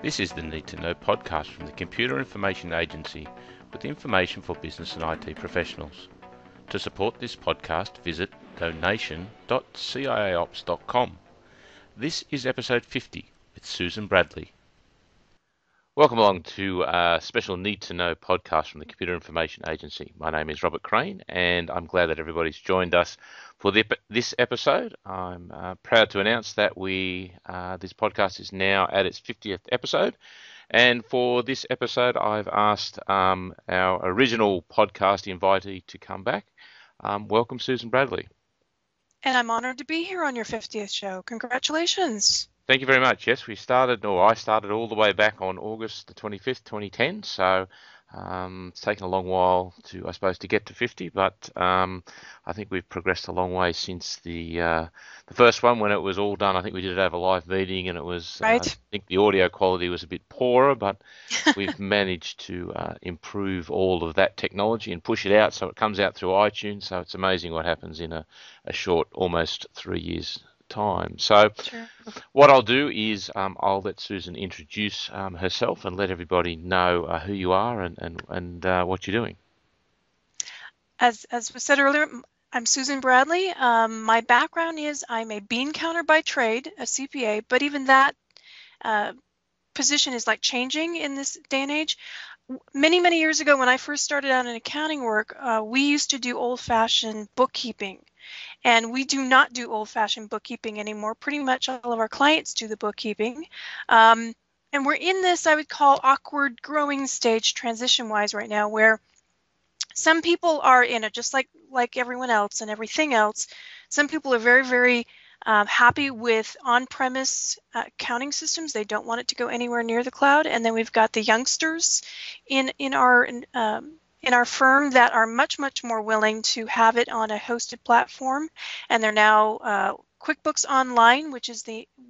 This is the Need to Know podcast from the Computer Information Agency with information for business and IT professionals. To support this podcast, visit donation.ciaops.com. This is episode 50 with Susan Bradley. Welcome along to a special Need to Know podcast from the Computer Information Agency. My name is Robert Crane and I'm glad that everybody's joined us for this episode. I'm proud to announce that this podcast is now at its 50th episode. And for this episode, I've asked our original podcast invitee to come back. Welcome, Susan Bradley. And I'm honored to be here on your 50th show. Congratulations. Thank you very much. Yes, I started all the way back on August the 25th, 2010. So it's taken a long while to get to 50, but I think we've progressed a long way since the first one when it was all done. I think we did it over a live meeting, and it was right. I think the audio quality was a bit poorer, but we've managed to improve all of that technology and push it out so it comes out through iTunes. So it's amazing what happens in a short, almost 3 years time. So sure. What I'll do is I'll let Susan introduce herself and let everybody know who you are and what you're doing. As was said earlier, I'm Susan Bradley. My background is I'm a bean counter by trade, a CPA, but even that position is like changing in this day and age. Many, many years ago when I first started out in accounting work, we used to do old-fashioned bookkeeping. And we do not do old-fashioned bookkeeping anymore. Pretty much all of our clients do the bookkeeping. And we're in this, I would call, awkward growing stage transition-wise right now, where some people are in it just like everyone else and everything else. Some people are very, very happy with on-premise accounting systems. They don't want it to go anywhere near the cloud. And then we've got the youngsters in our firm that are much, much more willing to have it on a hosted platform. And they're now QuickBooks Online, which is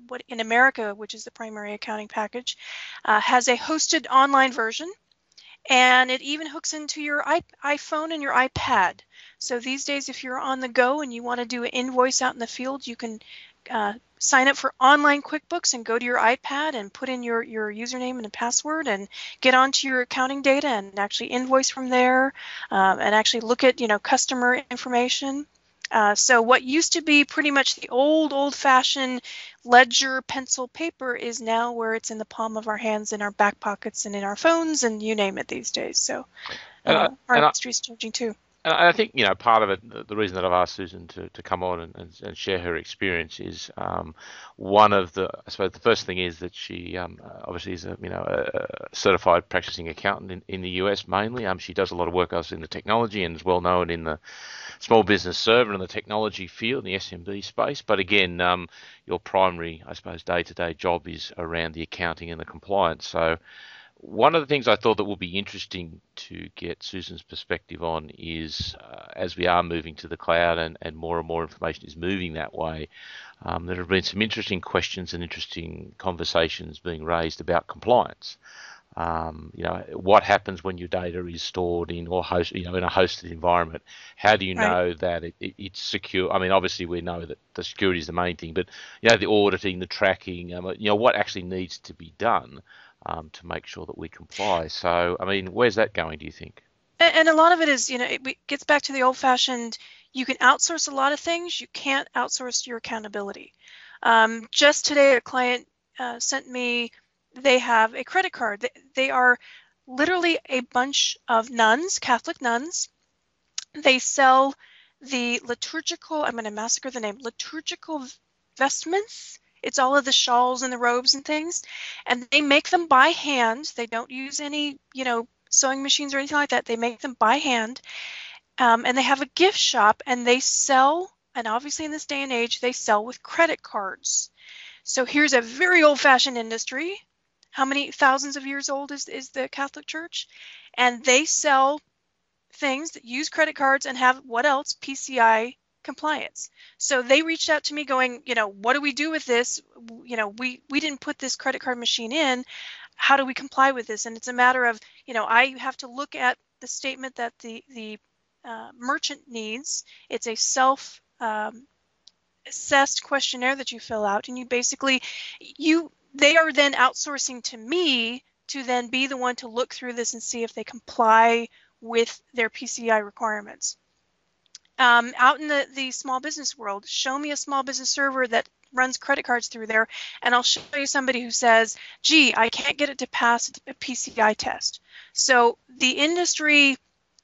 what in America, which is the primary accounting package, has a hosted online version. And it even hooks into your iPhone and your iPad. So these days, if you're on the go and you want to do an invoice out in the field, you can sign up for online QuickBooks and go to your iPad and put in your username and a password and get onto your accounting data and actually invoice from there and actually look at customer information. So what used to be pretty much the old-fashioned ledger pencil paper is now where it's in the palm of our hands, in our back pockets, and in our phones, and you name it these days. So our industry is changing too. And I think, part of it, the reason that I've asked Susan to come on and share her experience is I suppose the first thing is that she obviously is a certified practicing accountant in the US mainly. She does a lot of work in the technology and is well known in the small business server and the technology field, in the SMB space. But again, your primary, I suppose, day-to-day job is around the accounting and the compliance. So one of the things I thought that would be interesting to get Susan's perspective on is as we are moving to the cloud and more information is moving that way, there have been some interesting questions and interesting conversations being raised about compliance. What happens when your data is stored in in a hosted environment? How do you know that it's secure? I mean, obviously we know that the security is the main thing, but the auditing, the tracking, what actually needs to be done to make sure that we comply. So, I mean, where's that going, do you think? And a lot of it is, it gets back to the old-fashioned, you can outsource a lot of things, you can't outsource your accountability. Just today, a client sent me, they have a credit card. They are literally a bunch of nuns, Catholic nuns. They sell the liturgical, I'm going to massacre the name, liturgical vestments. It's all of the shawls and the robes and things, and they make them by hand. They don't use any, sewing machines or anything like that. They make them by hand, and they have a gift shop, and they sell, and obviously in this day and age, they sell with credit cards. So here's a very old-fashioned industry. How many thousands of years old is the Catholic Church? And they sell things that use credit cards and have, what else? PCI compliance. So they reached out to me going, what do we do with this? We didn't put this credit card machine in. How do we comply with this? And it's a matter of, I have to look at the statement that the merchant needs. It's a self assessed questionnaire that you fill out, and you basically they are then outsourcing to me to then be the one to look through this and see if they comply with their PCI requirements. Out in the small business world, show me a small business server that runs credit cards through there, and I'll show you somebody who says, gee, I can't get it to pass a PCI test. So the industry,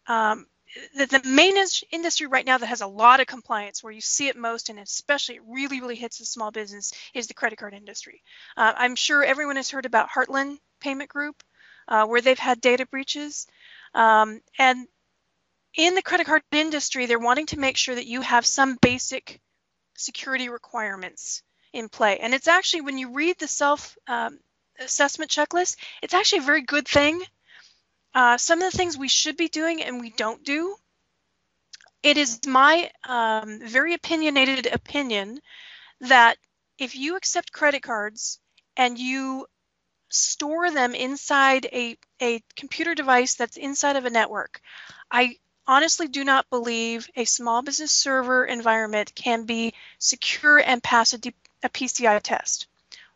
the main industry right now that has a lot of compliance, where you see it most, and especially it really, really hits the small business, is the credit card industry. I'm sure everyone has heard about Heartland Payment Group, where they've had data breaches. And in the credit card industry, they're wanting to make sure that you have some basic security requirements in play. And it's actually, when you read the self-assessment checklist, it's actually a very good thing. Some of the things we should be doing and we don't do. It is my very opinionated opinion that if you accept credit cards and you store them inside a computer device that's inside of a network, I honestly do not believe a small business server environment can be secure and pass a PCI test.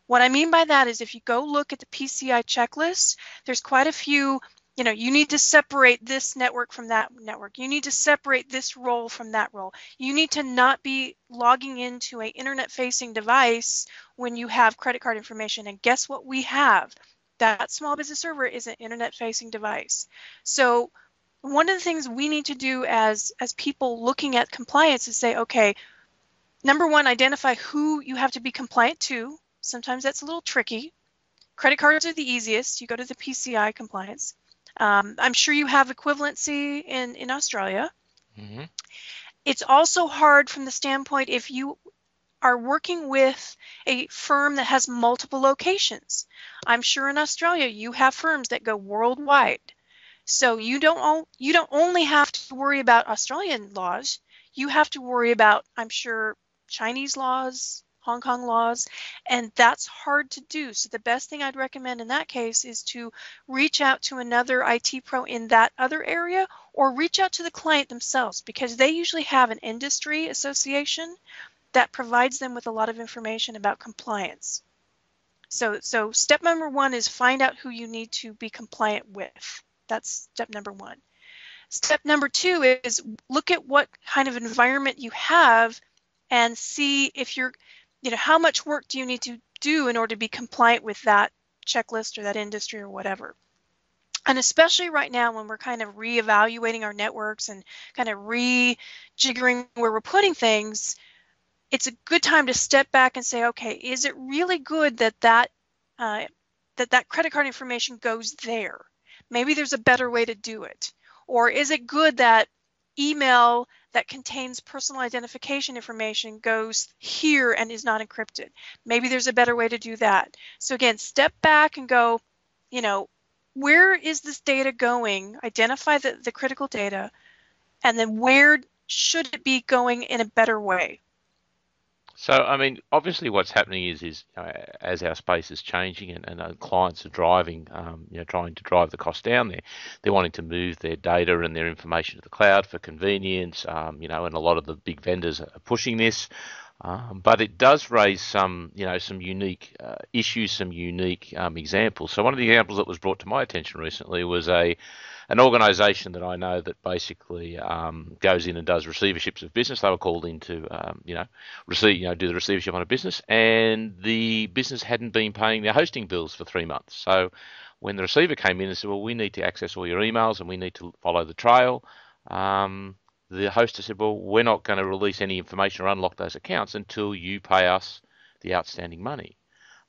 What I mean by that is, if you go look at the PCI checklist, there's quite a few, you need to separate this network from that network. You need to separate this role from that role. You need to not be logging into an internet-facing device when you have credit card information. And guess what we have? That small business server is an internet-facing device. So one of the things we need to do as people looking at compliance is say, okay, number one, identify who you have to be compliant to. Sometimes that's a little tricky. Credit cards are the easiest. You go to the PCI compliance. I'm sure you have equivalency in Australia. Mm-hmm. It's also hard from the standpoint if you are working with a firm that has multiple locations. I'm sure in Australia you have firms that go worldwide. So you don't only have to worry about Australian laws. You have to worry about, I'm sure, Chinese laws, Hong Kong laws, and that's hard to do. So the best thing I'd recommend in that case is to reach out to another IT pro in that other area, or reach out to the client themselves, because they usually have an industry association that provides them with a lot of information about compliance. So step number one is find out who you need to be compliant with. That's step number one. Step number two is look at what kind of environment you have and see if you're, how much work do you need to do in order to be compliant with that checklist or that industry or whatever. And especially right now when we're kind of reevaluating our networks and kind of rejiggering where we're putting things, it's a good time to step back and say, okay, is it really good that that credit card information goes there? Maybe there's a better way to do it. Or is it good that email that contains personal identification information goes here and is not encrypted? Maybe there's a better way to do that. So again, step back and go, where is this data going? Identify the critical data, and then where should it be going in a better way? So, I mean, obviously, what's happening is as our space is changing and clients are driving, trying to drive the cost down, they're wanting to move their data and their information to the cloud for convenience, and a lot of the big vendors are pushing this. But it does raise some unique issues, some unique examples. So one of the examples that was brought to my attention recently was an organisation that I know that basically goes in and does receiverships of business. They were called in to do the receivership on a business, and the business hadn't been paying their hosting bills for 3 months. So when the receiver came in and said, well, we need to access all your emails and we need to follow the trail, the host said, well, we're not going to release any information or unlock those accounts until you pay us the outstanding money.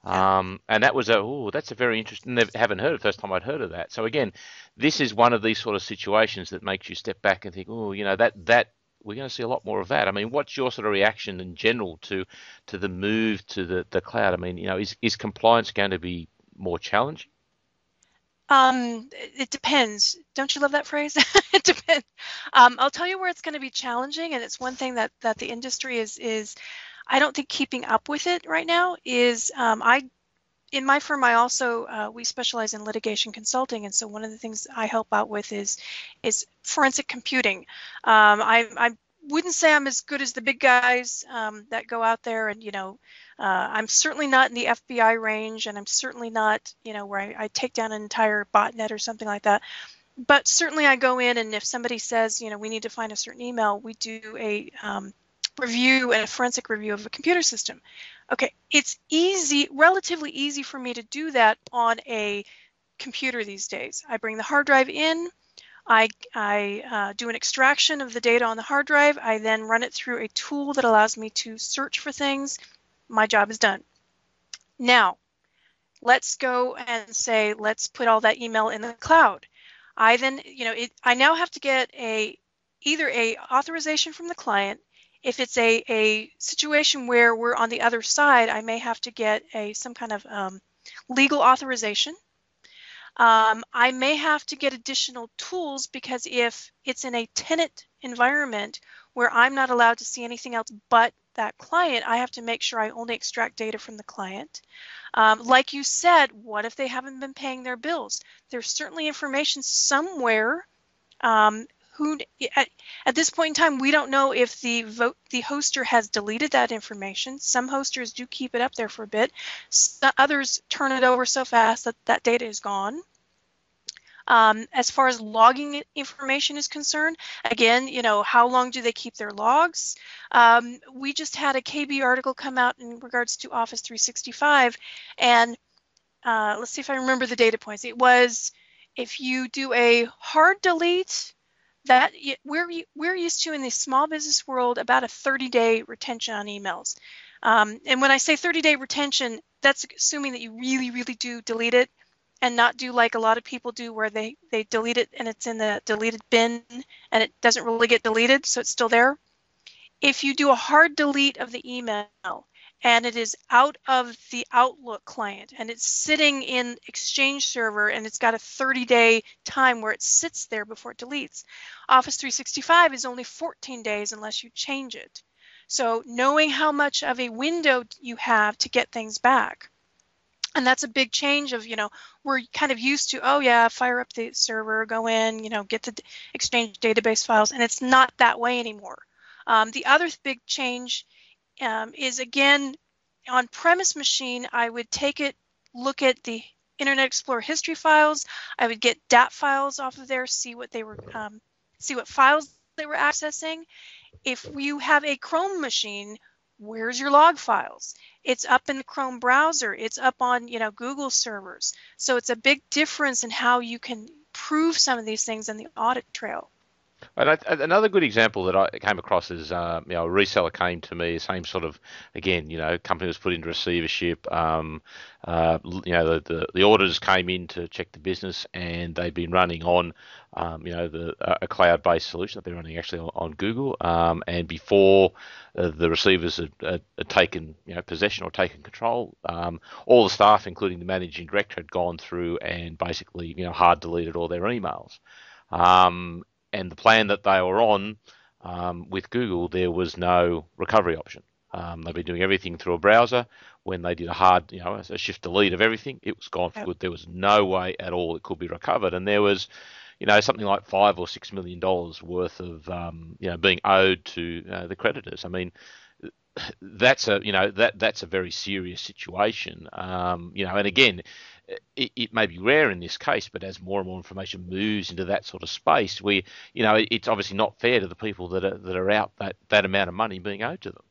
And that was that's a very interesting, haven't heard it, first time I'd heard of that. So again, this is one of these sort of situations that makes you step back and think, that we're going to see a lot more of that. I mean, what's your sort of reaction in general to the move to the cloud? I mean, is compliance going to be more challenging? It depends. Don't you love that phrase? It depends. I'll tell you where it's going to be challenging, and it's one thing that the industry is I don't think keeping up with it right now is in my firm, I also we specialize in litigation consulting, and so one of the things I help out with is forensic computing. I wouldn't say I'm as good as the big guys that go out there and, I'm certainly not in the FBI range, and I'm certainly not, where I take down an entire botnet or something like that. But certainly I go in, and if somebody says, we need to find a certain email, we do a review and a forensic review of a computer system. Okay, it's easy, relatively easy for me to do that on a computer these days. I bring the hard drive in, I do an extraction of the data on the hard drive. I then run it through a tool that allows me to search for things. My job is done. Now, let's go and say, let's put all that email in the cloud. I then, I now have to get either a authorization from the client. If it's a situation where we're on the other side, I may have to get some kind of legal authorization. I may have to get additional tools, because if it's in a tenant environment where I'm not allowed to see anything else but that client, I have to make sure I only extract data from the client. Like you said, what if they haven't been paying their bills? There's certainly information somewhere. At this point in time, we don't know if the hoster has deleted that information. Some hosters do keep it up there for a bit. Others turn it over so fast that that data is gone. As far as logging information is concerned, again, how long do they keep their logs? We just had a KB article come out in regards to Office 365, and let's see if I remember the data points. It was, if you do a hard delete, that we're used to in the small business world about a 30-day retention on emails. And when I say 30-day retention, that's assuming that you really, really do delete it, and not do like a lot of people do, where they delete it and it's in the deleted bin and it doesn't really get deleted, so it's still there. If you do a hard delete of the email and it is out of the Outlook client and it's sitting in Exchange server and it's got a 30-day time where it sits there before it deletes, Office 365 is only 14 days unless you change it. So knowing how much of a window you have to get things back. And that's a big change of, we're kind of used to, oh yeah, fire up the server, go in, get the Exchange database files, and it's not that way anymore. The other big change is, again, on-premise machine, I would look at the Internet Explorer history files. I would get DAT files off of there, see what files they were accessing. If you have a Chrome machine, where's your log files? It's up in the Chrome browser. It's up on, Google servers. So it's a big difference in how you can prove some of these things in the audit trail. And another good example that I came across is, a reseller came to me, same sort of, again, company was put into receivership. The auditors came in to check the business, and they'd been running on, a cloud-based solution that they're running actually on Google. And before the receivers had taken, possession or taken control, all the staff, including the managing director, had gone through and basically, hard deleted all their emails. And the plan that they were on with Google, there was no recovery option. They've been doing everything through a browser. When they did a hard, a shift delete of everything, it was gone for good. There was no way at all it could be recovered, and there was, something like $5 or $6 million worth of, being owed to the creditors. I mean, that's a very serious situation. And again, it may be rare in this case, but as more and more information moves into that sort of space, it's obviously not fair to the people that are out that amount of money being owed to them.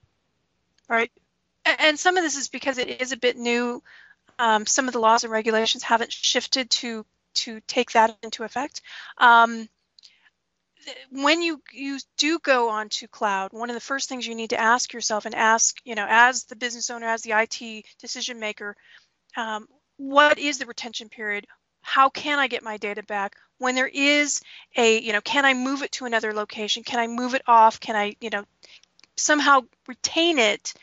Right. And some of this is because it is a bit new. Some of the laws and regulations haven't shifted to take that into effect. When you do go onto cloud, one of the first things you need to ask yourself, and ask, as the business owner, as the IT decision maker, what is the retention period? How can I get my data back? When there is can I move it to another location? Can I move it off? Can I, somehow retain it,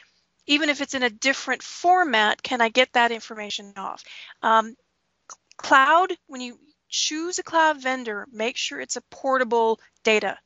even if it's in a different format? Can I get that information off? Cloud, when you choose a cloud vendor, make sure it's a portable data.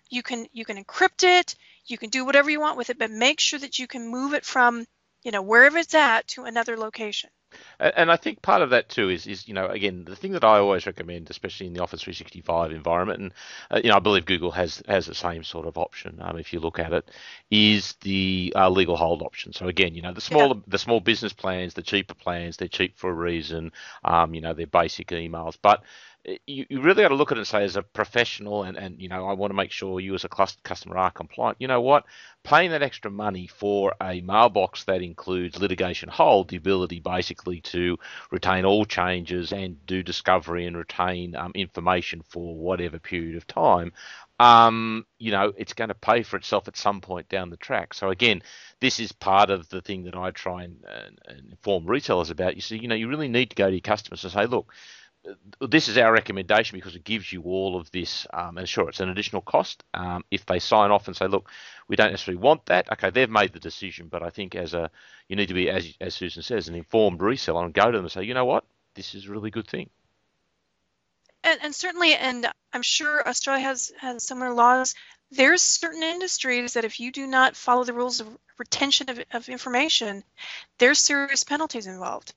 You can encrypt it, you can do whatever you want with it, but make sure that you can move it from, wherever it's at to another location. And I think part of that too is again the thing that I always recommend, especially in the Office 365 environment, and I believe Google has the same sort of option. If you look at it, is the legal hold option. So again, Yeah. the small business plans, the cheaper plans, they're cheap for a reason. They're basic emails, but you really got to look at it and say, as a professional, and I want to make sure you as a customer are compliant. You know what? Paying that extra money for a mailbox that includes litigation hold, the ability basically to retain all changes and do discovery and retain information for whatever period of time, it's going to pay for itself at some point down the track. So again, this is part of the thing that I try and inform retailers about. You see, you really need to go to your customers and say, look, this is our recommendation because it gives you all of this, and sure, it's an additional cost. If they sign off and say, look, we don't necessarily want that, okay, they've made the decision, but I think you need to be, as Susan says, an informed reseller and go to them and say, you know what, this is a really good thing. And certainly, and I'm sure Australia has similar laws. There's certain industries that if you do not follow the rules of retention of information, there's serious penalties involved.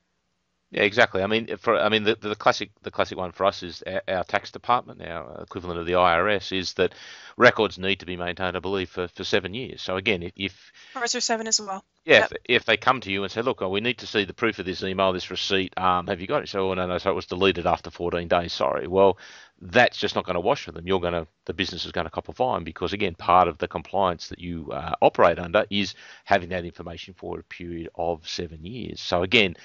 Yeah, exactly. The classic one for us is our tax department, our equivalent of the IRS, is that records need to be maintained, I believe, for 7 years. So again, if Ours are 7 as well. yeah, Yep. if they come to you and say, look, we need to see the proof of this email, this receipt, have you got it? So, oh, no, no, so it was deleted after 14 days. Sorry. Well, that's just not going to wash for them. The business is going to cop a fine because, again, part of the compliance that you operate under is having that information for a period of 7 years. So again,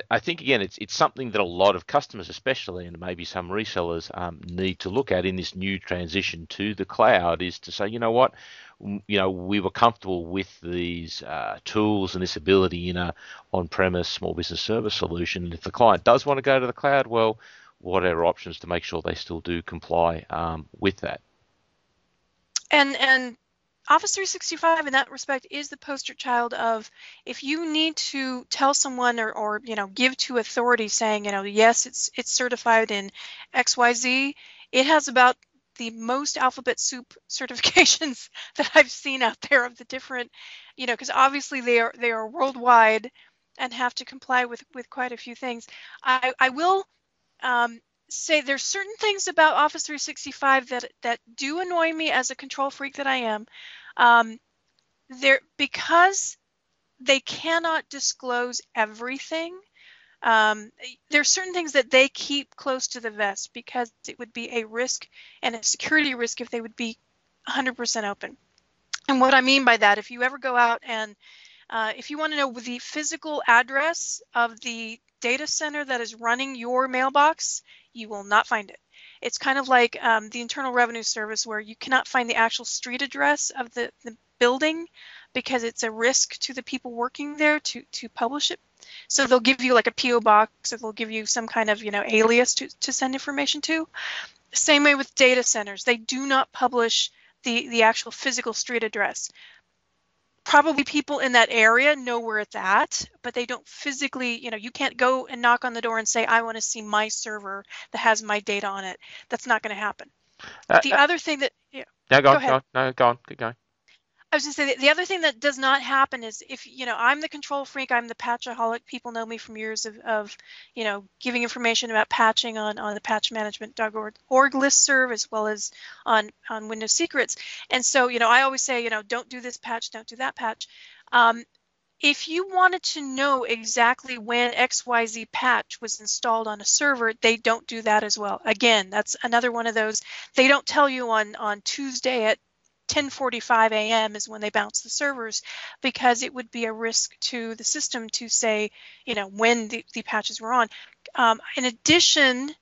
I think again it's something that a lot of customers, especially, and maybe some resellers, need to look at in this new transition to the cloud. Is to say, you know what, we were comfortable with these tools and this ability in a on-premise small business service solution. And if the client does want to go to the cloud, well, what are our options to make sure they still do comply with that? And Office 365 in that respect is the poster child of, if you need to tell someone or give to authority saying, yes, it's certified in XYZ, it has about the most alphabet soup certifications that I've seen out there of the different, because obviously they are worldwide and have to comply with quite a few things. I will say there's certain things about Office 365 that do annoy me as a control freak that I am. Because they cannot disclose everything. There's certain things that they keep close to the vest because it would be a risk and a security risk if they would be 100% open. And what I mean by that, if you ever go out and if you want to know the physical address of the data center that is running your mailbox, you will not find it. It's kind of like the Internal Revenue Service, where you cannot find the actual street address of the building because it's a risk to the people working there to publish it. So they'll give you like a PO box, or they'll give you some kind of alias to send information to. Same way with data centers. They do not publish the actual physical street address. Probably people in that area know where it's at, but they don't physically, you can't go and knock on the door and say, I want to see my server that has my data on it. That's not going to happen. Uh, The uh, other thing that, yeah, no, go go on, go ahead. on, no, go on, keep going. I was going to say the other thing that does not happen is, if I'm the control freak, I'm the patchaholic. People know me from years of giving information about patching on the patchmanagement.org listserv, as well as on Windows Secrets. And so I always say, don't do this patch, don't do that patch. If you wanted to know exactly when XYZ patch was installed on a server, they don't do that as well. Again, that's another one of those. They don't tell you on Tuesday at 10:45 a.m. is when they bounce the servers, because it would be a risk to the system to say, when the patches were on. In addition,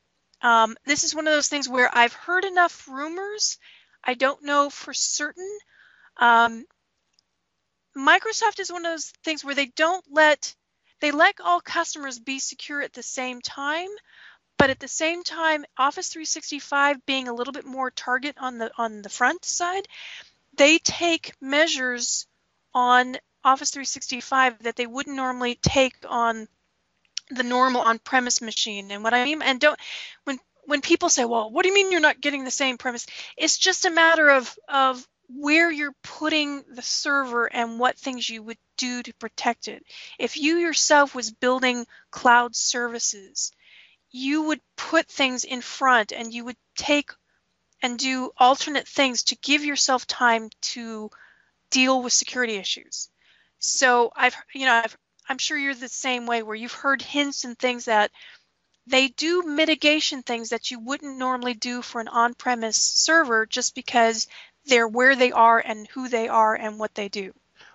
this is one of those things where I've heard enough rumors. I don't know for certain. Microsoft is one of those things where they let all customers be secure at the same time, but at the same time, Office 365 being a little bit more target on the front side, they take measures on Office 365 that they wouldn't normally take on the normal on-premise machine. And what I mean, and when people say, well, what do you mean you're not getting the same premise? It's just a matter of where you're putting the server and what things you would do to protect it. If you yourself was building cloud services, you would put things in front and you would take and do alternate things to give yourself time to deal with security issues. So I'm sure you're the same way, where you've heard hints and things that they do mitigation things that you wouldn't normally do for an on-premise server, just because they're where they are and who they are and what they do.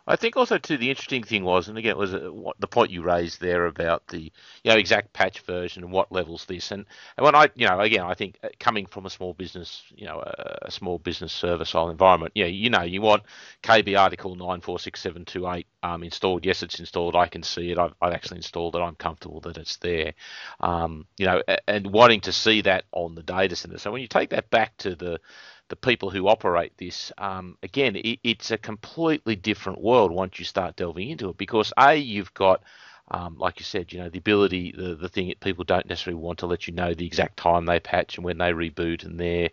I think also too the interesting thing was, and again, it was what the point you raised there about the exact patch version and what levels this, and when I again I think coming from a small business a small business server style environment, you want KB article 946728 installed. Yes, it's installed. I can see it. I've actually installed it. I'm comfortable that it's there. And wanting to see that on the data center. So when you take that back to the people who operate this, again, it's a completely different world once you start delving into it, because you've got, like you said, the ability, the thing that people don't necessarily want to let you know the exact time they patch and when they reboot and their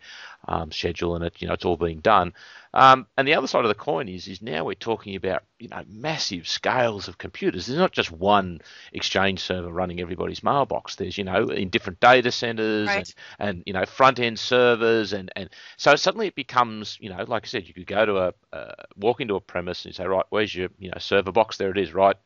schedule, and it's all being done. And the other side of the coin is now we're talking about massive scales of computers. There's not just one Exchange server running everybody's mailbox. There's in different data centers Right. and front end servers, and so suddenly it becomes like I said, you could go to walk into a premise and you say, right, where's your server box? There it is, right?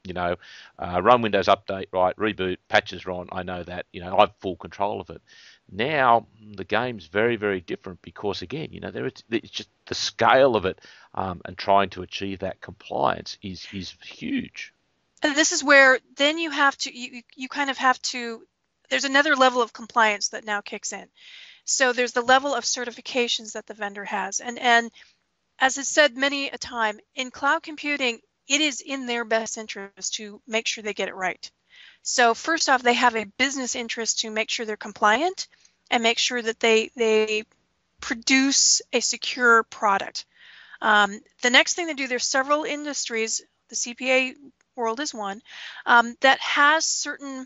Run Windows Update, right? Reboot, patches are on. I know that. I've full control of it. Now the game's very, very different, because again, it's just the scale of it, and trying to achieve that compliance is huge. And this is where then you kind of have to, there's another level of compliance that now kicks in. So there's the level of certifications that the vendor has. And as is said many a time, in cloud computing, it is in their best interest to make sure they get it right. So first off, they have a business interest to make sure they're compliant and make sure that they produce a secure product. The next thing they do, there's several industries, the CPA world is one, that has certain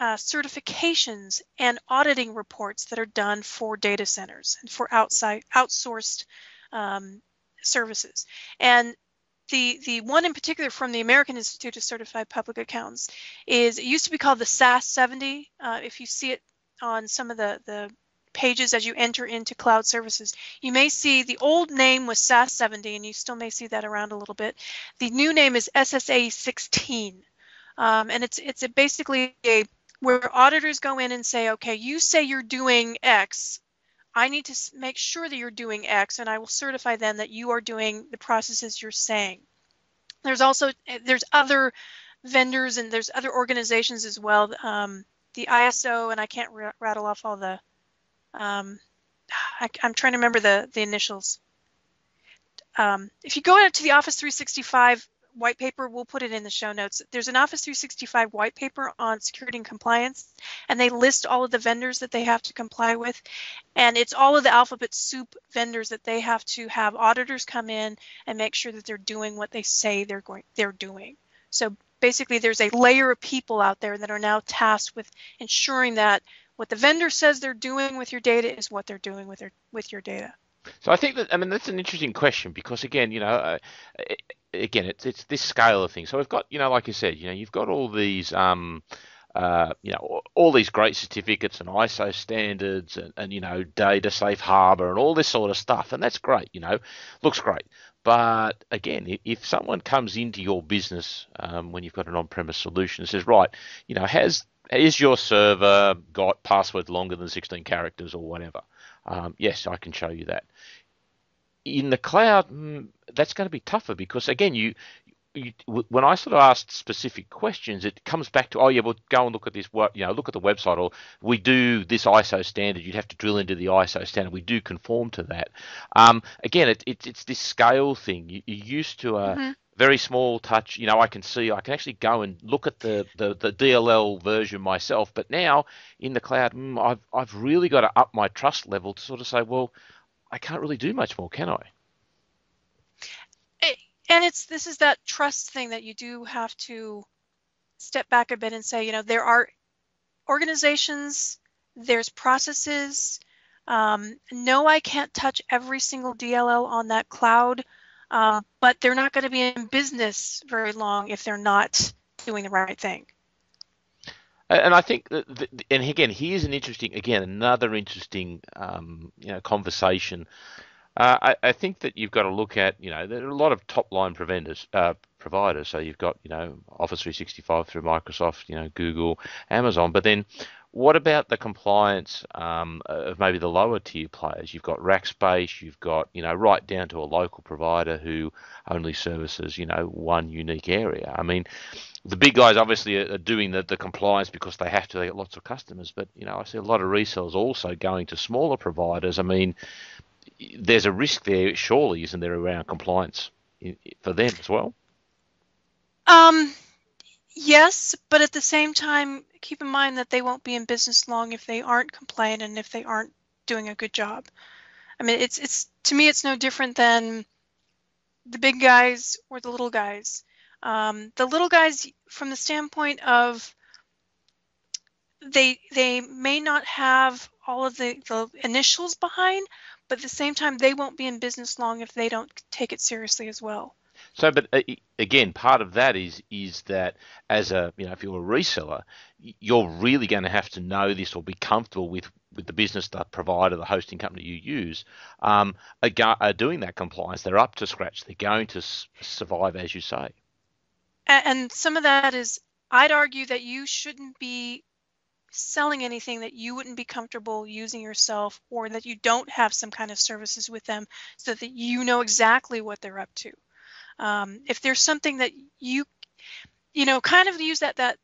certifications and auditing reports that are done for data centers and for outsourced services. And the one in particular from the American Institute of Certified Public Accountants it used to be called the SAS 70. If you see it on some of the pages as you enter into cloud services, you may see the old name was SAS 70, and you still may see that around a little bit. The new name is SSA 16, and it's basically where auditors go in and say, okay, you say you're doing X. I need to make sure that you're doing X, and I will certify then that you are doing the processes you're saying. There's other vendors and there's other organizations as well. The ISO, and I can't rattle off all the. I'm trying to remember the initials. If you go out to the Office 365 white paper, we'll put it in the show notes. There's an Office 365 white paper on security and compliance, and they list all of the vendors that they have to comply with, and it's all of the alphabet soup vendors that they have to have auditors come in and make sure that they're doing what they say they're doing. So basically, there's a layer of people out there that are now tasked with ensuring that what the vendor says they're doing with your data is what they're doing with your data. So I think that, I mean, that's an interesting question, because again, again, it's this scale of things. So we've got, like you said, you've got all these, all these great certificates and ISO standards and data safe harbor and all this sort of stuff, and that's great. Looks great. But again, if someone comes into your business when you've got an on-premise solution and says, right, is your server got password longer than 16 characters or whatever? Yes, I can show you that. In the cloud, that's going to be tougher, because again, when I sort of asked specific questions, it comes back to, oh yeah, well, go and look at this, look at the website, or we do this ISO standard. You'd have to drill into the ISO standard. We do conform to that. Again, it's this scale thing. You're used to a very small touch. I can actually go and look at the DLL version myself. But now in the cloud, I've really got to up my trust level to sort of say, well, I can't really do much more, can I? And this is that trust thing that you do have to step back a bit and say, there are organizations, there's processes, No, I can't touch every single DLL on that cloud, but they're not going to be in business very long if they're not doing the right thing. And I think that, and again, here's another interesting, conversation. I think that you've got to look at, there are a lot of top line providers. So you've got, Office 365 through Microsoft, Google, Amazon. But then what about the compliance of maybe the lower tier players? You've got Rackspace, you've got, right down to a local provider who only services, one unique area. I mean, the big guys obviously are doing the compliance because they have to. They get lots of customers, but I see a lot of resellers also going to smaller providers. I mean, there's a risk there, surely, isn't there, around compliance for them as well? Um, yes, but at the same time, keep in mind that they won't be in business long if they aren't compliant and if they aren't doing a good job. I mean, it's to me, it's no different than the big guys or the little guys. The little guys, from the standpoint of they may not have all of the initials behind, but at the same time, they won't be in business long if they don't take it seriously as well. So, but again, part of that is that as a if you're a reseller, you're really going to have to know this or be comfortable with the business, the provider, the hosting company you use, are doing that compliance. They're up to scratch. They're going to survive, as you say. And some of that is, I'd argue that you shouldn't be selling anything that you wouldn't be comfortable using yourself, or that you don't have some kind of services with them so that you know exactly what they're up to. If there's something that kind of use that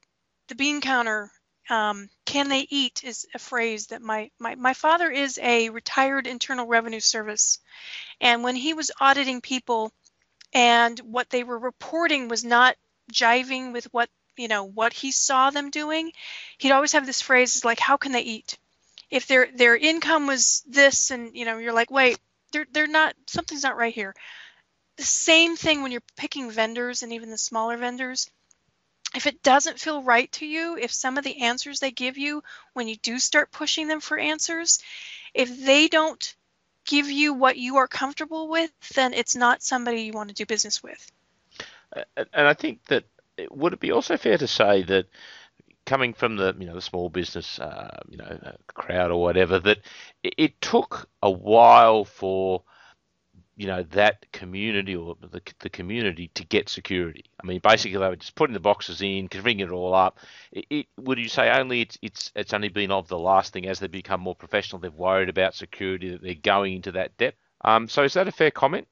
the bean counter, can they eat is a phrase that my father is a retired Internal Revenue Service, and when he was auditing people and what they were reporting was not jiving with what he saw them doing, he'd always have this phrase like, how can they eat? If their income was this, and you're like, wait, they're not, something's not right here. The same thing when you're picking vendors, and even the smaller vendors. If it doesn't feel right to you, if some of the answers they give you when you do start pushing them for answers, if they don't give you what you are comfortable with, then it's not somebody you want to do business with. And I think that would it be also fair to say that coming from the small business crowd or whatever, that it took a while for that community or the community to get security. I mean, basically they were just putting the boxes in, configuring it all up. Would you say only it's only been of the last thing as they become more professional, they've worried about security, that they're going into that depth? So is that a fair comment?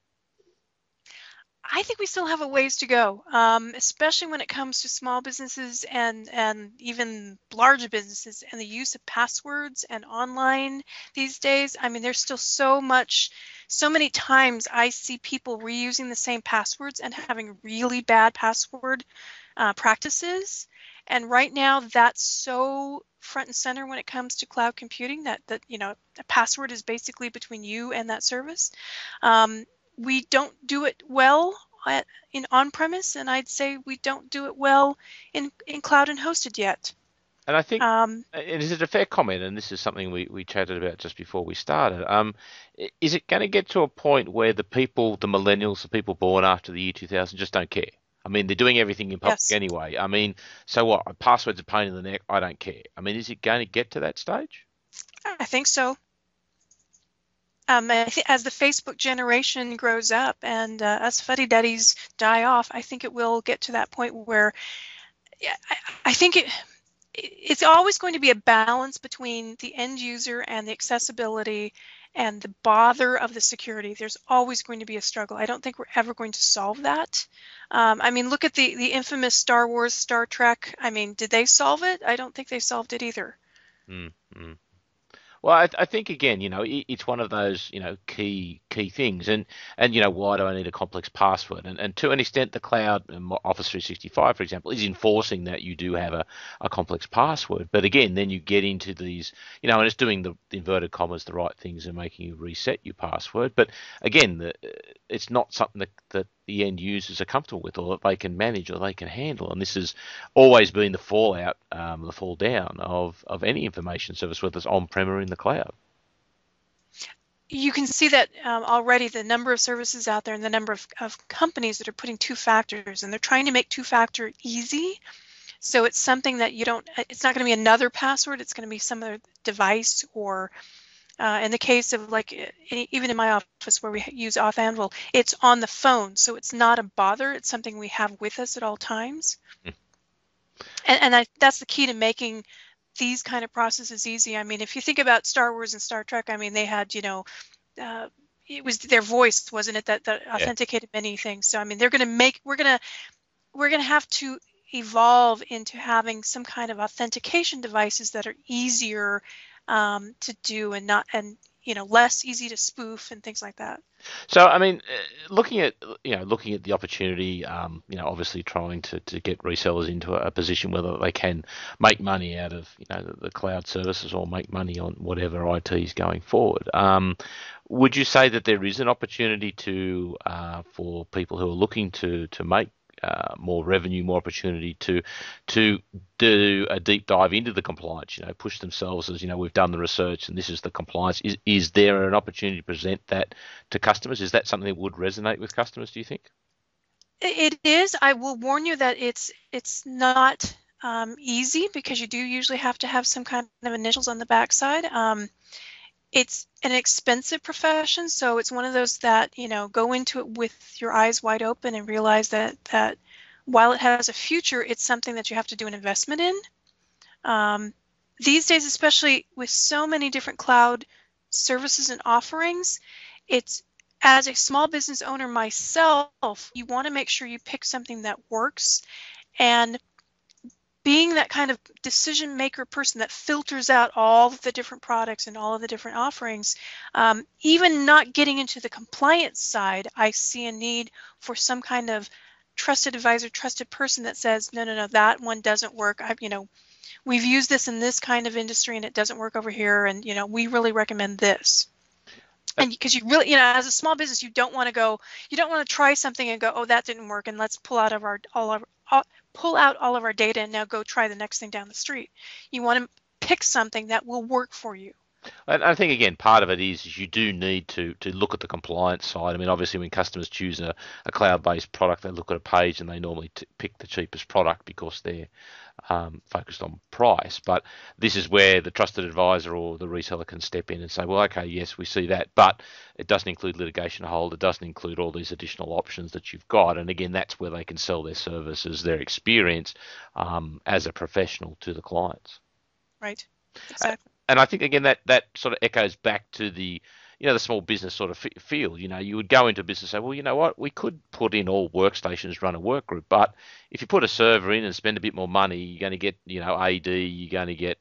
I think we still have a ways to go, especially when it comes to small businesses and even larger businesses, and the use of passwords and online these days. I mean, there's still so many times I see people reusing the same passwords and having really bad password practices. And right now, that's so front and center when it comes to cloud computing, that a password is basically between you and that service. We don't do it well in on-premise, and I'd say we don't do it well in cloud and hosted yet. And I think, Um, and is it a fair comment? And this is something we chatted about just before we started. Is it going to get to a point where the millennials, the people born after the year 2000, just don't care? I mean, they're doing everything in public yes, anyway. I mean, so what? A password's a pain in the neck. I don't care. I mean, is it going to get to that stage? I think so. As the Facebook generation grows up and us fuddy-duddies die off, I think it will get to that point where, yeah, I think it's always going to be a balance between the end user and the accessibility and the bother of the security. There's always going to be a struggle. I don't think we're ever going to solve that. I mean, look at the infamous Star Wars, Star Trek. I mean, did they solve it? I don't think they solved it either. Mm. Well, I think again, it's one of those, key things, and why do I need a complex password? And to an extent, the cloud, Office 365, for example, is enforcing that you do have a complex password. But again, then you get into these, and it's doing the inverted commas, the right things, and making you reset your password. But again, it's not something that the end users are comfortable with, or that they can manage, or they can handle. And this has always been the fallout, the fall down of any information service, whether it's on-prem or in the cloud. you can see that already the number of services out there and the number of companies that are putting two factors, and they're trying to make two-factor easy. So it's something that you don't, it's not going to be another password, it's going to be some other device, or in the case of like, even in my office where we use Auth Anvil, it's on the phone. So it's not a bother, it's something we have with us at all times. And that's the key to making these kind of processes easy. I mean, if you think about Star Wars and Star Trek, I mean, they had, it was their voice, wasn't it, that Yeah. authenticated many things. So I mean, we're gonna have to evolve into having some kind of authentication devices that are easier to do, and not, and less easy to spoof and things like that. So, I mean, looking at the opportunity, obviously trying to get resellers into a position where they can make money out of, the cloud services or make money on whatever IT is going forward. Would you say that there is an opportunity for people who are looking to make more revenue, more opportunity to do a deep dive into the compliance, push themselves as, we've done the research and this is the compliance. Is there an opportunity to present that to customers? Is that something that would resonate with customers, do you think? It is. I will warn you that it's not easy, because you do usually have to have some kind of initials on the backside. It's an expensive profession, so it's one of those that, go into it with your eyes wide open and realize that while it has a future, it's something that you have to do an investment in. These days, especially with so many different cloud services and offerings, it's, as a small business owner myself, you want to make sure you pick something that works. And being that kind of decision maker person that filters out all of the different products and all of the different offerings, even not getting into the compliance side, I see a need for some kind of trusted advisor, trusted person that says, no, no, no, that one doesn't work. We've used this in this kind of industry and it doesn't work over here, and we really recommend this. And because you really, as a small business, you don't want to try something and go, oh, that didn't work, and let's pull out all of our data and now go try the next thing down the street. You want to pick something that will work for you. I think again, part of it is you do need to look at the compliance side. I mean, obviously, when customers choose a cloud-based product, they look at a page and they normally pick the cheapest product because they're focused on price. But this is where the trusted advisor or the reseller can step in and say, well, okay, yes, we see that, but it doesn't include litigation hold. It doesn't include all these additional options that you've got. And again, that's where they can sell their services, their experience as a professional to the clients. Right. Exactly. And I think again that sort of echoes back to the small business sort of feel. You would go into business and say, well, you know what, we could put in all workstations, run a work group, but if you put a server in and spend a bit more money, you're going to get AD, you're going to get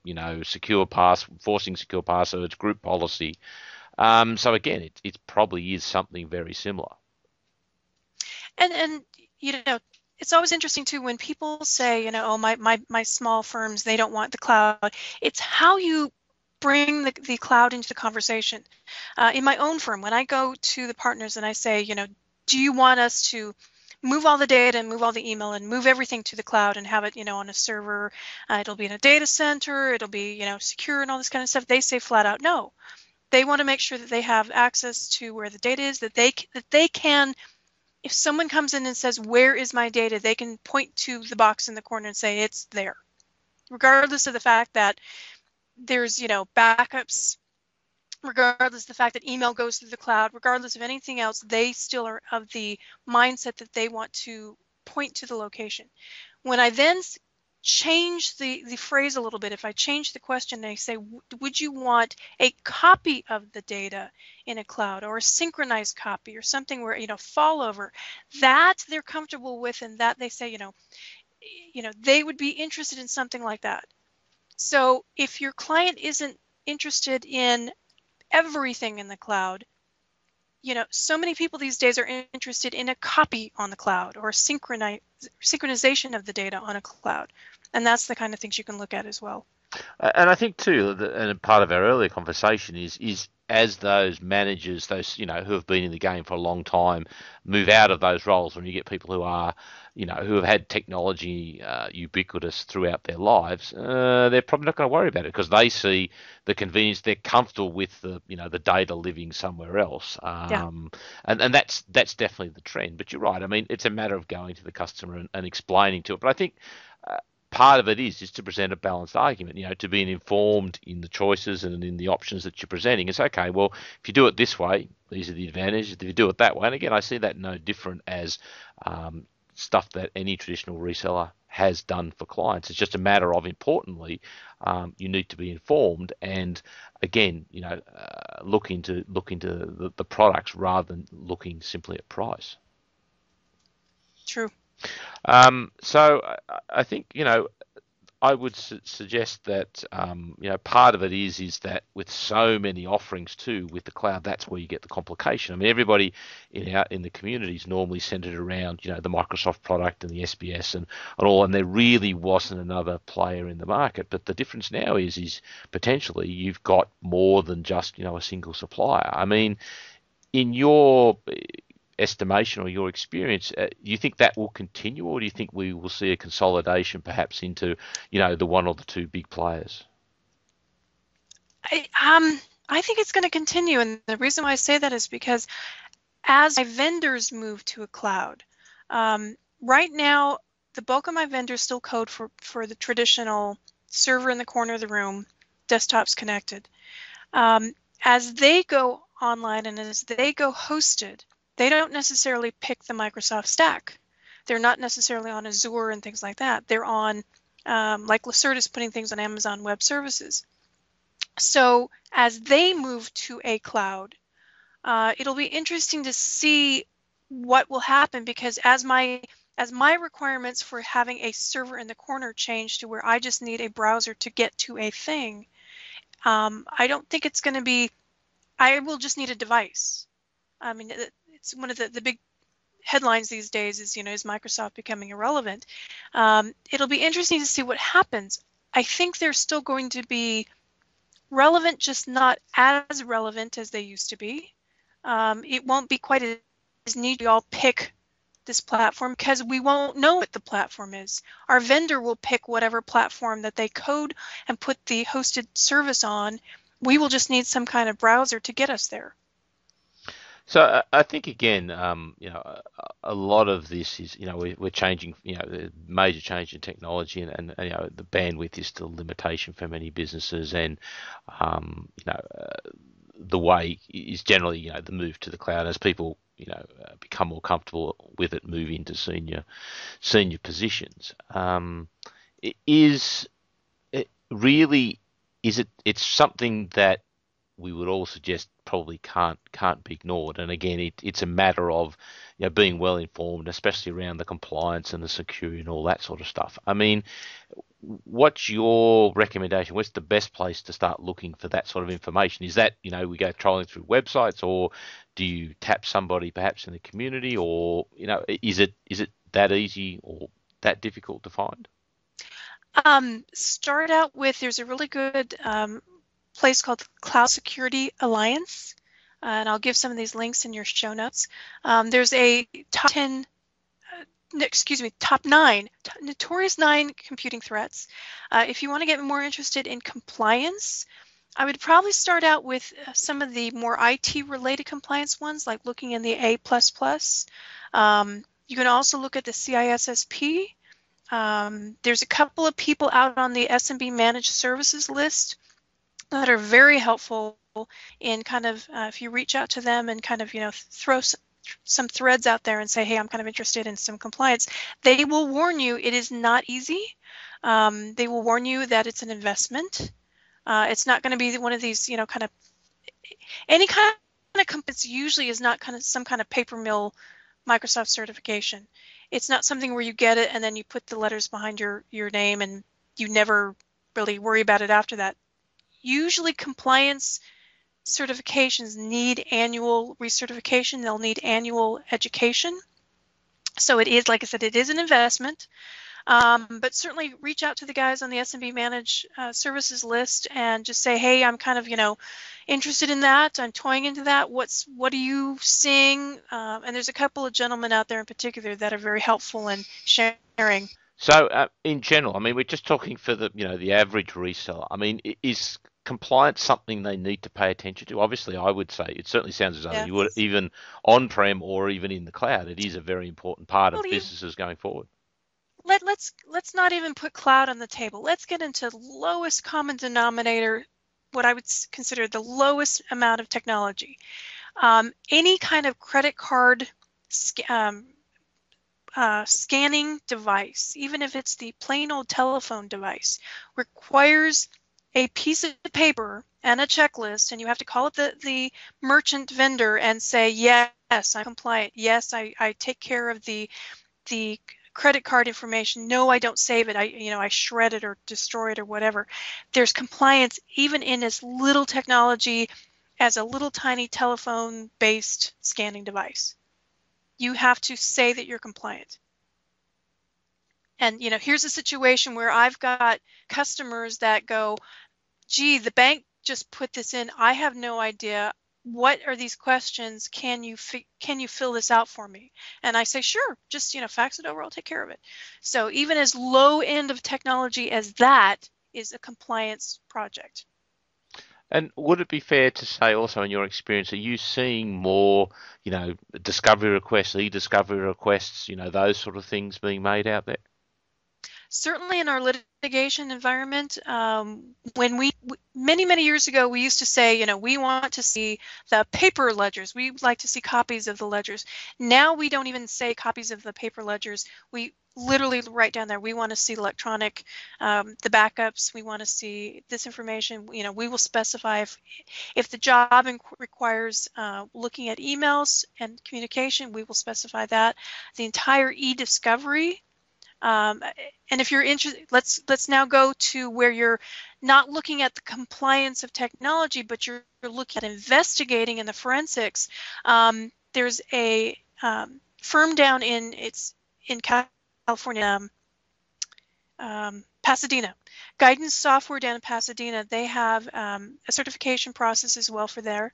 forcing secure passwords, group policy. So again, it probably is something very similar. And it's always interesting too when people say, oh, my small firms, they don't want the cloud. It's how you bring the cloud into the conversation. In my own firm, when I go to the partners and I say, do you want us to move all the data and move all the email and move everything to the cloud and have it, on a server? It'll be in a data center. It'll be, secure and all this kind of stuff. They say flat out no. They want to make sure that they have access to where the data is, that they can. If someone comes in and says, where is my data, they can point to the box in the corner and say it's there, regardless of the fact that there's, backups, regardless of the fact that email goes through the cloud, regardless of anything else, they still are of the mindset that they want to point to the location. When I then change the phrase a little bit, if I change the question and I say, would you want a copy of the data in a cloud, or a synchronized copy, or something where, fall over, that they're comfortable with, and that they say, they would be interested in something like that. So if your client isn't interested in everything in the cloud, so many people these days are interested in a copy on the cloud, or a synchronization of the data on a cloud. And that's the kind of things you can look at as well. And I think too, and part of our earlier conversation is as those managers, those who have been in the game for a long time, move out of those roles, when you get people who are, who have had technology ubiquitous throughout their lives, they're probably not going to worry about it because they see the convenience. They're comfortable with the data living somewhere else, Yeah, and that's definitely the trend. But you're right. I mean, it's a matter of going to the customer and explaining to it. But I think part of it is to present a balanced argument, to be informed in the choices and in the options that you're presenting. It's okay, well, if you do it this way, these are the advantages. If you do it that way, and again, I see that no different as stuff that any traditional reseller has done for clients. It's just a matter of, importantly, you need to be informed and again, look into the products rather than looking simply at price. true. So I think I would suggest that part of it is that with so many offerings too with the cloud, that's where you get the complication. I mean, everybody in the community is normally centered around the Microsoft product and the SBS and all, and there really wasn't another player in the market. But the difference now is potentially you've got more than just a single supplier. I mean, in your estimation or your experience, do you think that will continue, or do you think we will see a consolidation perhaps into, the one or the two big players? I think it's going to continue, and the reason why I say that is because as my vendors move to a cloud, right now the bulk of my vendors still code for the traditional server in the corner of the room, desktops connected. As they go online and as they go hosted, they don't necessarily pick the Microsoft stack. They're not necessarily on Azure and things like that. They're on, like Lacerda's putting things on Amazon Web Services. So as they move to a cloud, it'll be interesting to see what will happen, because as my requirements for having a server in the corner change to where I just need a browser to get to a thing, I don't think it's going to be, I will just need a device. I mean, it's one of the big headlines these days is, is Microsoft becoming irrelevant? It'll be interesting to see what happens. I think they're still going to be relevant, just not as relevant as they used to be. It won't be quite as neat. We all pick this platform because we won't know what the platform is. Our vendor will pick whatever platform that they code and put the hosted service on. We will just need some kind of browser to get us there. So I think again, a lot of this is, we're changing, major change in technology, and the bandwidth is still a limitation for many businesses, and the way is generally, the move to the cloud as people, become more comfortable with it, move into senior positions. It really is it? It's something that we would all suggest probably can't be ignored. And again, it's a matter of being well informed, especially around the compliance and the security and all that sort of stuff. I mean, what's your recommendation? What's the best place to start looking for that sort of information? Is that we go trolling through websites, or do you tap somebody perhaps in the community, or is it that easy or that difficult to find? Start out with, there's a really good place called Cloud Security Alliance, and I'll give some of these links in your show notes. There's a top 9 notorious 9 computing threats. If you want to get more interested in compliance, I would probably start out with some of the more IT related compliance ones, like looking in the A++. You can also look at the CISSP. There's a couple of people out on the SMB managed services list that are very helpful in kind of, if you reach out to them and kind of, throw some threads out there and say, hey, I'm kind of interested in some compliance. They will warn you it is not easy. They will warn you that it's an investment. It's not going to be one of these, kind of, any kind of compliance usually is not kind of some kind of paper mill Microsoft certification. It's not something where you get it and then you put the letters behind your name and you never really worry about it after that. Usually compliance certifications need annual recertification. They'll need annual education. So it is, like I said, it is an investment. But certainly reach out to the guys on the SMB Managed Services list and just say, hey, I'm kind of, interested in that. I'm toying into that. What are you seeing? And there's a couple of gentlemen out there in particular that are very helpful in sharing. So, in general, I mean, we're just talking for the average reseller. I mean, is compliance something they need to pay attention to? Obviously, I would say it certainly sounds as though you would, Yes. even on-prem or even in the cloud, it is a very important part Well, of businesses going forward. let's not even put cloud on the table. Let's get into lowest common denominator, what I would consider the lowest amount of technology. Any kind of credit card scanning device, even if it's the plain old telephone device, requires a piece of paper and a checklist, and you have to call up the merchant vendor and say, yes, I'm compliant. Yes, I take care of the credit card information. No, I don't save it. I shred it or destroy it or whatever. There's compliance even in as little technology as a little tiny telephone-based scanning device. You have to say that you're compliant. And here's a situation where I've got customers that go, gee, the bank just put this in. I have no idea. What are these questions? Can you fill this out for me? And I say, sure, just fax it over. I'll take care of it. So even as low end of technology as that is a compliance project. And would it be fair to say also in your experience, are you seeing more, discovery requests, e-discovery requests, those sort of things being made out there? Certainly in our litigation environment, when many years ago, we used to say, we want to see the paper ledgers. We like to see copies of the ledgers. Now we don't even say copies of the paper ledgers. We literally write down there, we want to see electronic, the backups. We want to see this information. We will specify if the job requires looking at emails and communication, we will specify that. The entire e-discovery. And if you're interested, let's now go to where you're not looking at the compliance of technology, but you're looking at investigating in the forensics. There's a firm down in California, Pasadena, Guidance Software down in Pasadena. They have a certification process as well for their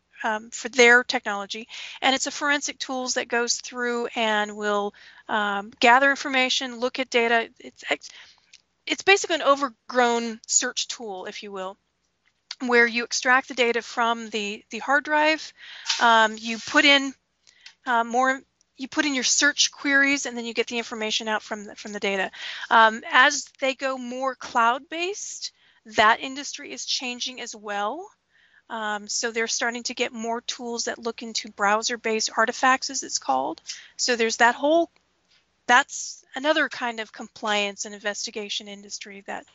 technology, and it's a forensic tools that goes through and will gather information, look at data. It's basically an overgrown search tool, if you will, where you extract the data from the hard drive. You put in you put in your search queries, and then you get the information out from the data. As they go more cloud-based, that industry is changing as well. So they're starting to get more tools that look into browser-based artifacts, as it's called. So there's that's another kind of compliance and investigation industry that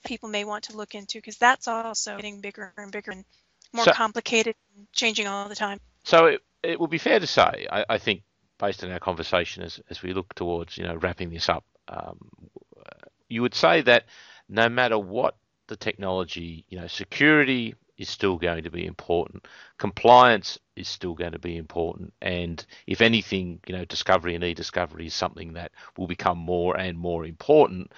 people may want to look into, because that's also getting bigger and bigger and more So, complicated and changing all the time. so it would be fair to say, I think, based on our conversation as we look towards, wrapping this up, you would say that no matter what the technology, security is still going to be important, compliance is still going to be important, and if anything, discovery and e-discovery is something that will become more and more important,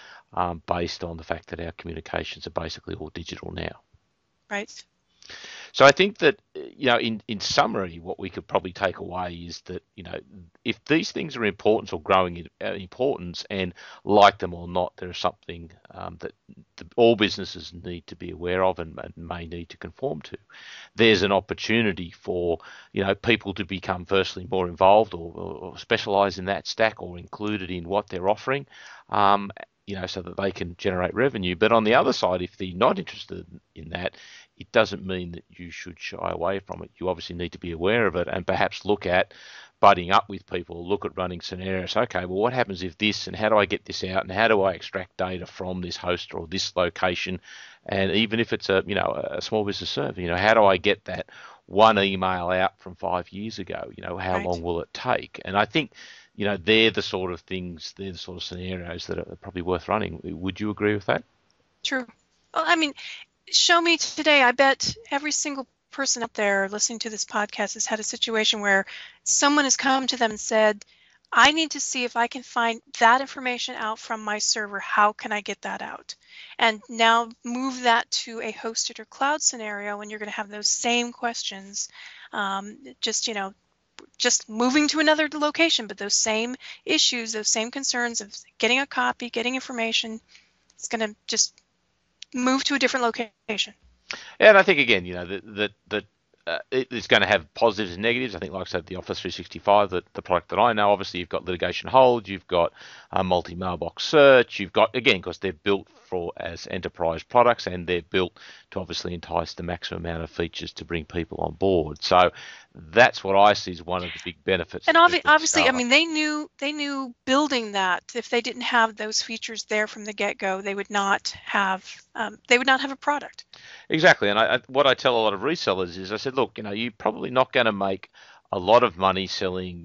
based on the fact that our communications are basically all digital now. Right. So I think that, in summary, what we could probably take away is that, if these things are important or growing in importance, and like them or not, there is something that all businesses need to be aware of and may need to conform to. There's an opportunity for, people to become firstly more involved or specialize in that stack or included in what they're offering. So that they can generate revenue. But on the other side, if they're not interested in that, it doesn't mean that you should shy away from it. You obviously need to be aware of it and perhaps look at budding up with people, look at running scenarios. Okay, well, what happens if this, and how do I get this out, and how do I extract data from this host or this location? And even if it's a small business server, how do I get that one email out from 5 years ago? How Right. long will it take? And I think, they're the sort of things, they're the sort of scenarios that are probably worth running. Would you agree with that? True. Well, I mean, show me today. I bet every single person out there listening to this podcast has had a situation where someone has come to them and said, I need to see if I can find that information out from my server. How can I get that out? And now move that to a hosted or cloud scenario, and you're going to have those same questions. Just moving to another location, but those same issues, those same concerns of getting a copy, getting information, it's going to just move to a different location. And I think again, that it's going to have positives and negatives. I think, like I said, the Office 365, the product that I know, obviously you've got litigation hold, you've got multi-mailbox search, you've got, again, because they're built as enterprise products, and they're built to obviously entice the maximum amount of features to bring people on board. So that's what I see as one of the big benefits. And obviously, I mean, they knew building that if they didn't have those features there from the get-go, they would not have a product. Exactly, and what I tell a lot of resellers is, I said, look, you're probably not going to make a lot of money selling,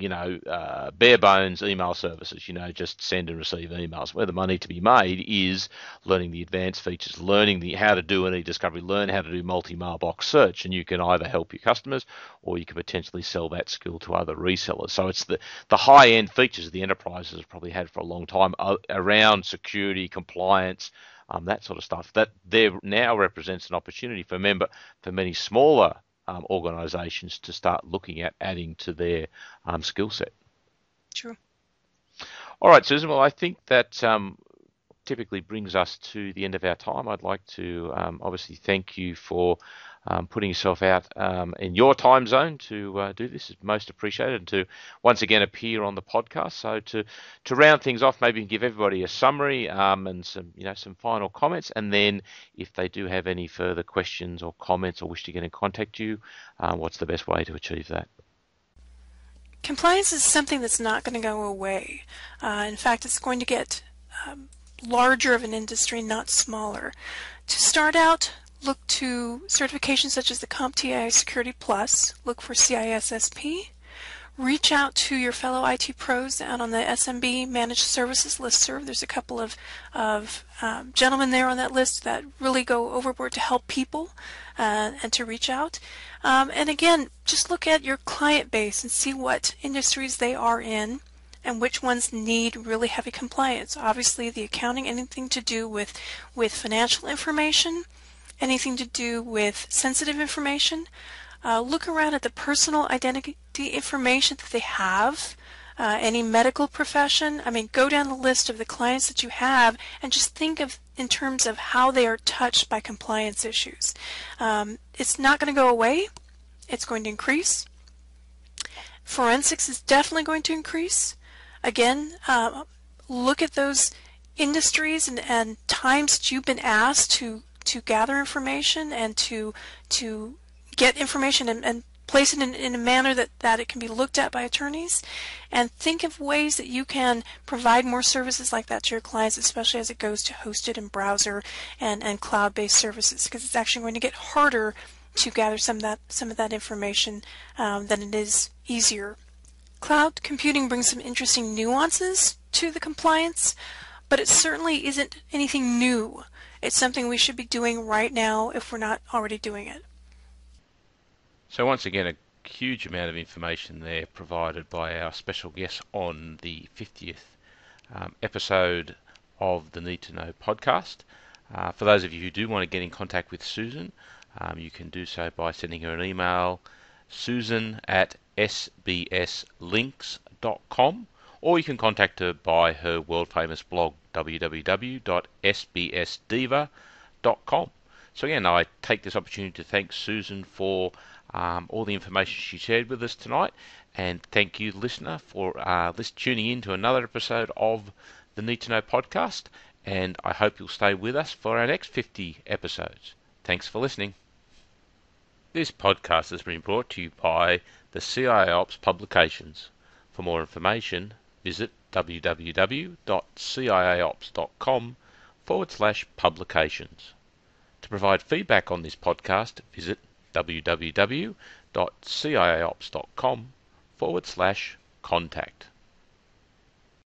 bare bones email services, just send and receive emails. Where the money to be made is learning the advanced features, learning how to do an e-discovery, learn how to do multi-mailbox search, and you can either help your customers or you can potentially sell that skill to other resellers. So it's the high-end features the enterprises have probably had for a long time around security, compliance, that sort of stuff, that there now represents an opportunity for many smaller organisations to start looking at adding to their skill set. True. All right, Susan. Well, I think that typically brings us to the end of our time. I'd like to obviously thank you for putting yourself out in your time zone to do this. Is most appreciated, and to once again appear on the podcast. So to round things off, maybe give everybody a summary and some final comments, and then if they do have any further questions or comments or wish to get in contact you, what's the best way to achieve that? Compliance is something that's not going to go away. In fact, it's going to get larger of an industry, not smaller. To start out, look to certifications such as the CompTIA Security Plus. Look for CISSP. Reach out to your fellow IT pros out on the SMB Managed Services listserv. There's a couple of gentlemen there on that list that really go overboard to help people and to reach out. And again, just look at your client base and see what industries they are in and which ones need really heavy compliance. Obviously, the accounting, anything to do with financial information, anything to do with sensitive information. Look around at the personal identity information that they have, any medical profession. I mean, go down the list of the clients that you have and just think of in terms of how they are touched by compliance issues. It's not going to go away. It's going to increase. Forensics is definitely going to increase. Again, look at those industries and times that you've been asked to gather information and to get information and place it in a manner that it can be looked at by attorneys, and think of ways that you can provide more services like that to your clients, especially as it goes to hosted and browser and cloud-based services, because it's actually going to get harder to gather some of that information than it is easier. Cloud computing brings some interesting nuances to the compliance, but it certainly isn't anything new. It's something we should be doing right now if we're not already doing it. So once again, a huge amount of information there provided by our special guest on the 50th episode of the Need to Know podcast. For those of you who do want to get in contact with Susan, you can do so by sending her an email, susan@sbslinks.com, or you can contact her by her world famous blog, www.sbsdiva.com. So again, I take this opportunity to thank Susan for all the information she shared with us tonight, and thank you, listener, for tuning in to another episode of the Need to Know podcast, and I hope you'll stay with us for our next 50 episodes. Thanks for listening. This podcast has been brought to you by the CIAOPS publications. For more information, visit www.ciaops.com/publications. To provide feedback on this podcast, visit www.ciaops.com/contact.